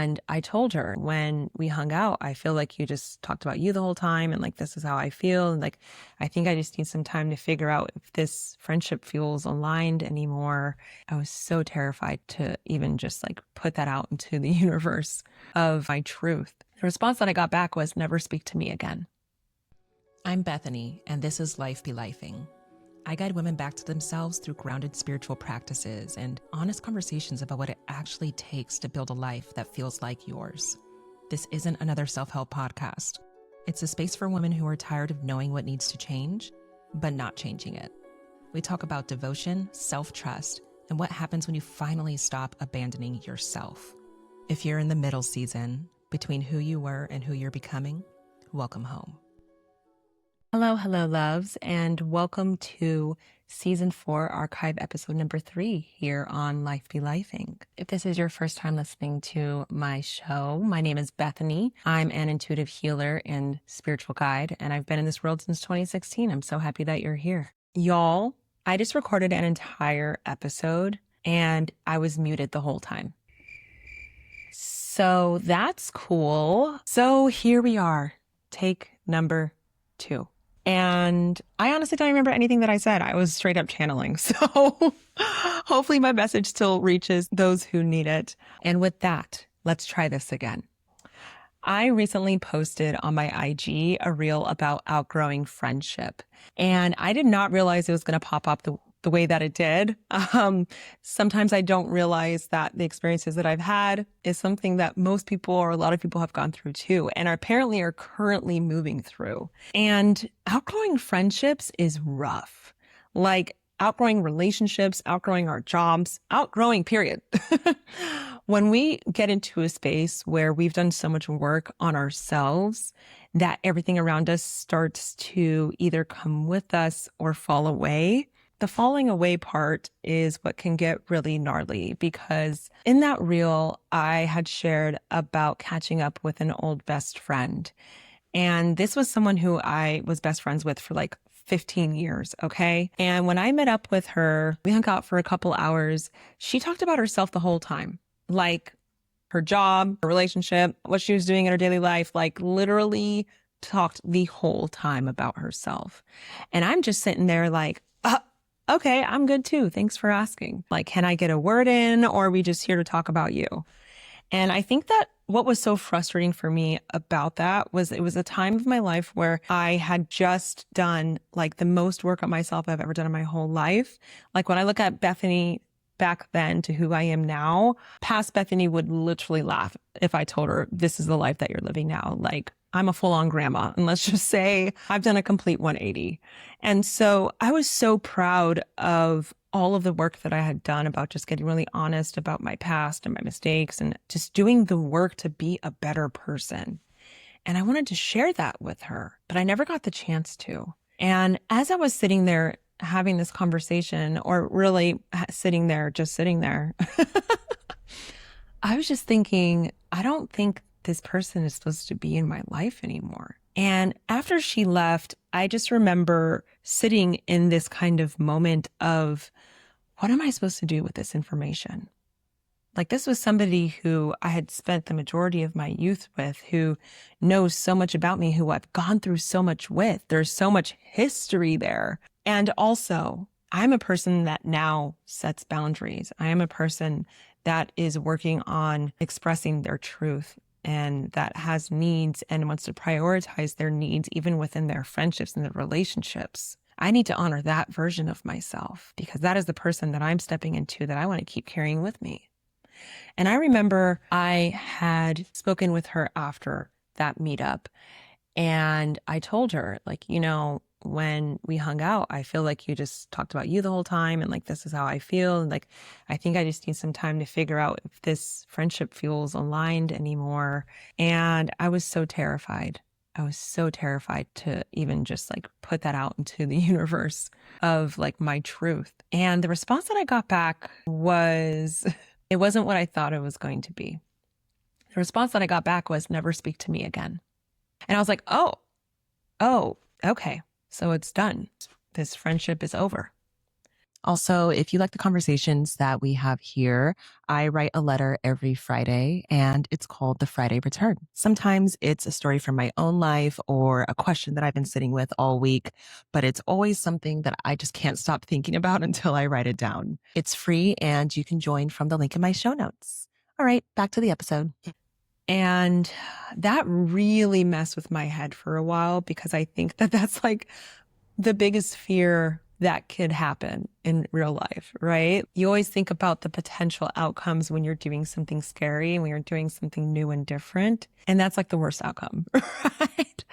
And I told her when we hung out, I feel like you just talked about you the whole time. And like, this is how I feel. And like, I think I just need some time to figure out if this friendship feels aligned anymore. I was so terrified to even just like put that out into the universe of my truth. The response that I got back was, never speak to me again. I'm Bethany, and this is Life.ing. I guide women back to themselves through grounded spiritual practices and honest conversations about what it actually takes to build a life that feels like yours. This isn't another self-help podcast. It's a space for women who are tired of knowing what needs to change, but not changing it. We talk about devotion, self-trust, and what happens when you finally stop abandoning yourself. If you're in the middle season between who you were and who you're becoming, welcome home. Hello, loves, and welcome to Season 4, Archive Episode number 3 here on Life.ing. If this is your first time listening to my show, my name is Bethany. I'm an intuitive healer and spiritual guide, and I've been in this world since 2016. I'm so happy that you're here. Y'all, I just recorded an entire episode, and I was muted the whole time. So that's cool. So here we are, take number 2. And I honestly don't remember anything that I said. I was straight up channeling. So hopefully my message still reaches those who need it. And with that, let's try this again. I recently posted on my IG a reel about outgrowing friendship. And I did not realize it was going to pop up the way that it did. Sometimes I don't realize that the experiences that I've had is something that most people or a lot of people have gone through too, and apparently are currently moving through. And outgrowing friendships is rough. Like outgrowing relationships, outgrowing our jobs, outgrowing period. When we get into a space where we've done so much work on ourselves that everything around us starts to either come with us or fall away, the falling away part is what can get really gnarly, because in that reel, I had shared about catching up with an old best friend. And this was someone who I was best friends with for like 15 years, okay? And when I met up with her, we hung out for a couple hours. She talked about herself the whole time, like her job, her relationship, what she was doing in her daily life, like literally talked the whole time about herself. And I'm just sitting there like, okay, I'm good too. Thanks for asking. Like, can I get a word in, or are we just here to talk about you? And I think that what was so frustrating for me about that was it was a time of my life where I had just done like the most work on myself I've ever done in my whole life. Like when I look at Bethany back then to who I am now, past Bethany would literally laugh if I told her this is the life that you're living now. Like, I'm a full-on grandma, and let's just say I've done a complete 180. And so I was so proud of all of the work that I had done about just getting really honest about my past and my mistakes and just doing the work to be a better person. And I wanted to share that with her, but I never got the chance to. And as I was sitting there having this conversation, or really sitting there, I was just thinking, I don't think this person is supposed to be in my life anymore. And after she left, I just remember sitting in this kind of moment of, what am I supposed to do with this information? Like, this was somebody who I had spent the majority of my youth with, who knows so much about me, who I've gone through so much with. There's so much history there. And also, I'm a person that now sets boundaries. I am a person that is working on expressing their truth, and that has needs and wants to prioritize their needs even within their friendships and their relationships. I need to honor that version of myself, because that is the person that I'm stepping into that I want to keep carrying with me. And I remember I had spoken with her after that meetup, and I told her, like, when we hung out, I feel like you just talked about you the whole time, and like, this is how I feel. And like, I think I just need some time to figure out if this friendship feels aligned anymore. And I was so terrified. I was so terrified to even just like put that out into the universe of like my truth. And the response that I got back was, it wasn't what I thought it was going to be. The response that I got back was, never speak to me again. And I was like, oh, okay. So it's done. This friendship is over. Also, if you like the conversations that we have here, I write a letter every Friday and it's called the Friday Return. Sometimes it's a story from my own life or a question that I've been sitting with all week, but it's always something that I just can't stop thinking about until I write it down. It's free and you can join from the link in my show notes. All right, back to the episode. And that really messed with my head for a while because I think that that's like the biggest fear that could happen in real life, right? You always think about the potential outcomes when you're doing something scary, when you're doing something new and different. And that's like the worst outcome, right?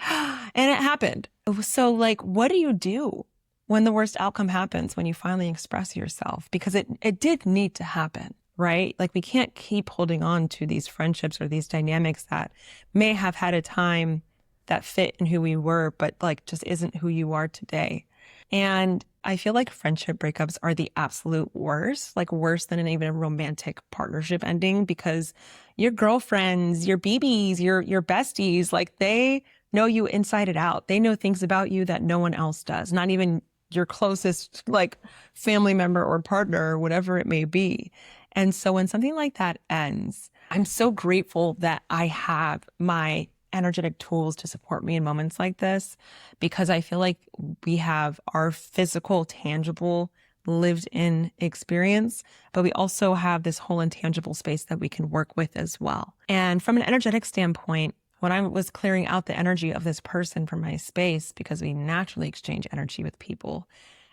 And it happened. So like, what do you do when the worst outcome happens, when you finally express yourself? Because it did need to happen, right? Like we can't keep holding on to these friendships or these dynamics that may have had a time that fit in who we were, but like just isn't who you are today. And I feel like friendship breakups are the absolute worst, like worse than even a romantic partnership ending, because your girlfriends, your BBs, your besties, like they know you inside and out. They know things about you that no one else does, not even your closest like family member or partner or whatever it may be. And so when something like that ends, I'm so grateful that I have my energetic tools to support me in moments like this, because I feel like we have our physical, tangible, lived in experience, but we also have this whole intangible space that we can work with as well. And from an energetic standpoint, when I was clearing out the energy of this person from my space, because we naturally exchange energy with people,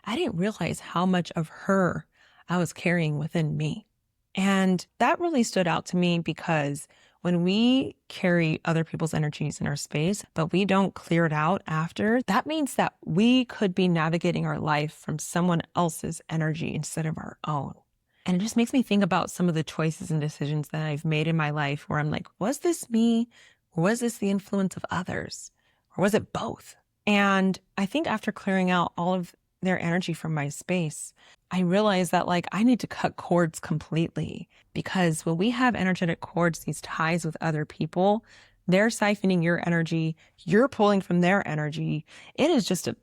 I didn't realize how much of her I was carrying within me. And that really stood out to me because when we carry other people's energies in our space, but we don't clear it out after, that means that we could be navigating our life from someone else's energy instead of our own. And it just makes me think about some of the choices and decisions that I've made in my life where I'm like, was this me? Or was this the influence of others? Or was it both? And I think after clearing out all of their energy from my space, I realized that like I need to cut cords completely, because when we have energetic cords, these ties with other people, they're siphoning your energy, you're pulling from their energy. It is just a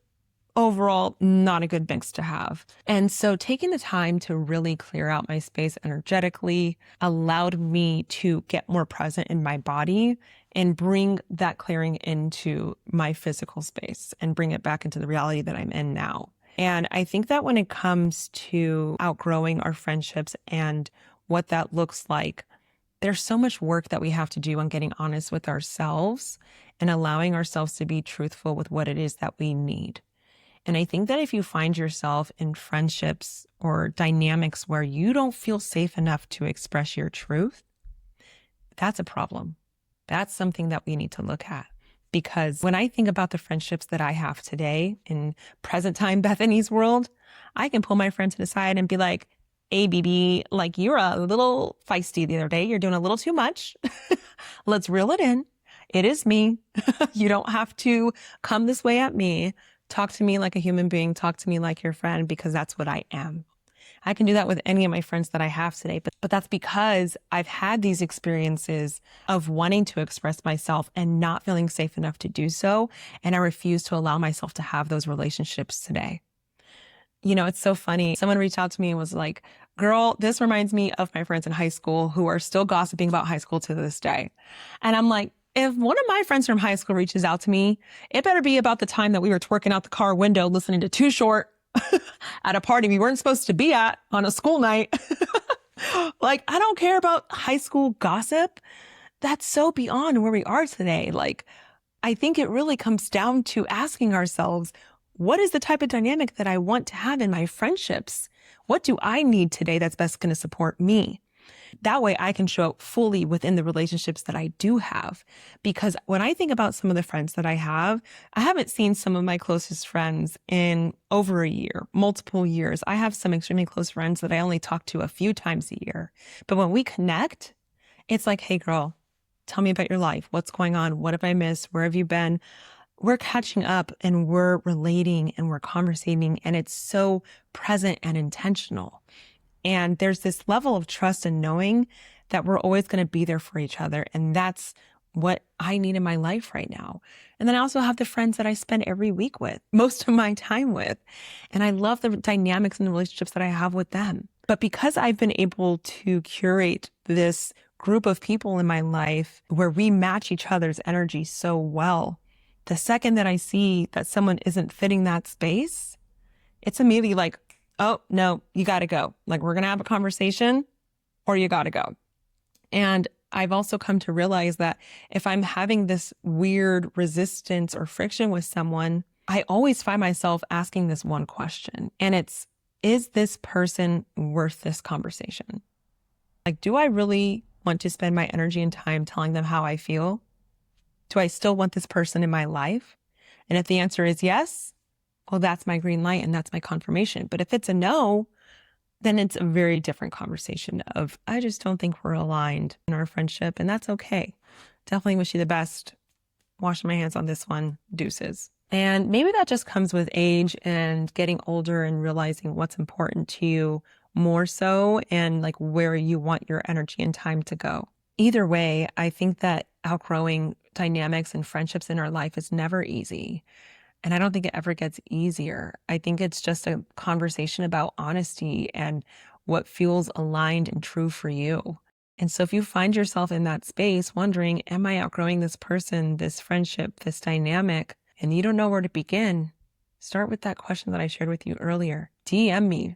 overall not a good mix to have. And so taking the time to really clear out my space energetically allowed me to get more present in my body and bring that clearing into my physical space and bring it back into the reality that I'm in now. And I think that when it comes to outgrowing our friendships and what that looks like, there's so much work that we have to do on getting honest with ourselves and allowing ourselves to be truthful with what it is that we need. And I think that if you find yourself in friendships or dynamics where you don't feel safe enough to express your truth, that's a problem. That's something that we need to look at. Because when I think about the friendships that I have today in present time Bethany's world, I can pull my friend to the side and be like, hey, BB, like you're a little feisty the other day. You're doing a little too much. Let's reel it in. It is me. You don't have to come this way at me. Talk to me like a human being. Talk to me like your friend, because that's what I am. I can do that with any of my friends that I have today, but that's because I've had these experiences of wanting to express myself and not feeling safe enough to do so. And I refuse to allow myself to have those relationships today. You know, it's so funny. Someone reached out to me and was like, girl, this reminds me of my friends in high school who are still gossiping about high school to this day. And I'm like, if one of my friends from high school reaches out to me, it better be about the time that we were twerking out the car window listening to Too Short at a party we weren't supposed to be at on a school night. Like, I don't care about high school gossip. That's so beyond where we are today. Like, I think it really comes down to asking ourselves, what is the type of dynamic that I want to have in my friendships? What do I need today that's best going to support me? That way I can show up fully within the relationships that I do have. Because when I think about some of the friends that I haven't seen some of my closest friends in over a year, multiple years. I have some extremely close friends that I only talk to a few times a year. But when we connect, it's like, hey girl, tell me about your life. What's going on? What have I missed? Where have you been? We're catching up and we're relating and we're conversating, and it's so present and intentional. And there's this level of trust and knowing that we're always going to be there for each other. And that's what I need in my life right now. And then I also have the friends that I spend every week with, most of my time with. And I love the dynamics and the relationships that I have with them. But because I've been able to curate this group of people in my life where we match each other's energy so well, the second that I see that someone isn't fitting that space, it's immediately like, oh, no, you got to go. Like, we're going to have a conversation or you got to go. And I've also come to realize that if I'm having this weird resistance or friction with someone, I always find myself asking this one question. And it's, is this person worth this conversation? Like, do I really want to spend my energy and time telling them how I feel? Do I still want this person in my life? And if the answer is yes, well, that's my green light and that's my confirmation. But if it's a no, then it's a very different conversation of, I just don't think we're aligned in our friendship, and that's okay. Definitely wish you the best. Washing my hands on this one. Deuces. And maybe that just comes with age and getting older and realizing what's important to you more so, and like where you want your energy and time to go. Either way, I think that outgrowing dynamics and friendships in our life is never easy. And I don't think it ever gets easier. I think it's just a conversation about honesty and what feels aligned and true for you. And so if you find yourself in that space wondering, am I outgrowing this person, this friendship, this dynamic, and you don't know where to begin, start with that question that I shared with you earlier. DM me.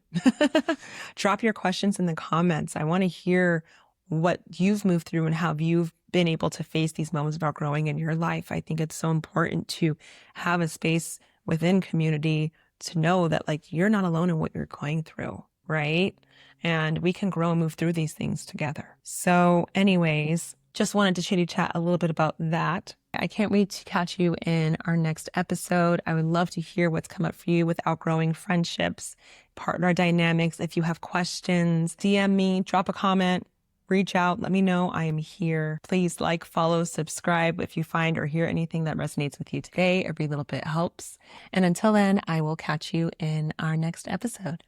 Drop your questions in the comments. I want to hear what you've moved through and how you've been able to face these moments of outgrowing in your life. I think it's so important to have a space within community to know that like you're not alone in what you're going through, right? And we can grow and move through these things together. So anyways, just wanted to chitty chat a little bit about that. I can't wait to catch you in our next episode. I would love to hear what's come up for you with outgrowing friendships, partner dynamics. If you have questions, DM me, drop a comment. Reach out, let me know. I am here. Please like, follow, subscribe if you find or hear anything that resonates with you today. Every little bit helps. And until then, I will catch you in our next episode.